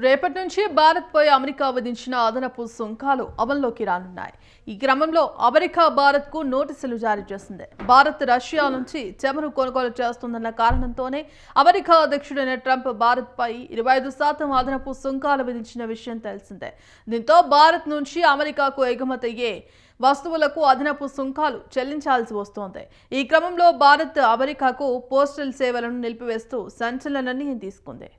రేపటి నుంచి భారత్పై అమెరికా విధించిన అదనపు సుంకాలు అమల్లోకి రానున్నాయి. ఈ క్రమంలో అమెరికా భారత్కు నోటీసులు జారీ చేసింది. భారత్ రష్యా నుంచి చమురు కొనుగోలు చేస్తుందన్న కారణంతోనే అమెరికా అధ్యక్షుడైన ట్రంప్ భారత్పై 25% అదనపు సుంకాలు విధించిన విషయం తెలిసిందే. దీంతో భారత్ నుంచి అమెరికాకు ఎగుమతయ్యే వస్తువులకు అదనపు సుంకాలు చెల్లించాల్సి వస్తోంది. ఈ క్రమంలో భారత్ అమెరికాకు పోస్టల్ సేవలను నిలిపివేస్తూ సంచలన నిర్ణయం తీసుకుంది.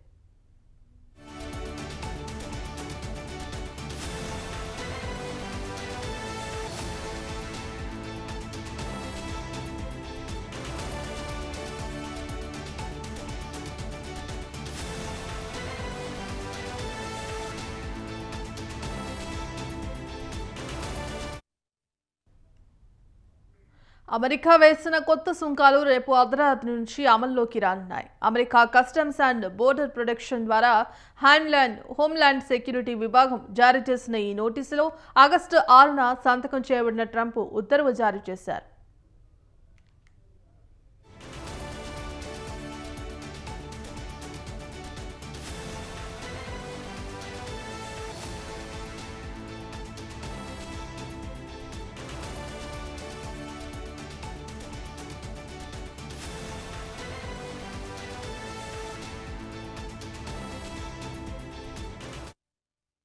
అమెరికా వేసిన కొత్త సుంకాలు రేపు అర్ధరాత్రి నుంచి అమల్లోకి రానున్నాయి. America customs and border protection ద్వారా హోమ్లాండ్ సెక్యూరిటీ విభాగం జారీ చేసిన ఈ నోటీసులో ఆగస్టు 6న సంతకం చేయబడిన ట్రంప్ ఉత్తర్వు జారీ చేశారు.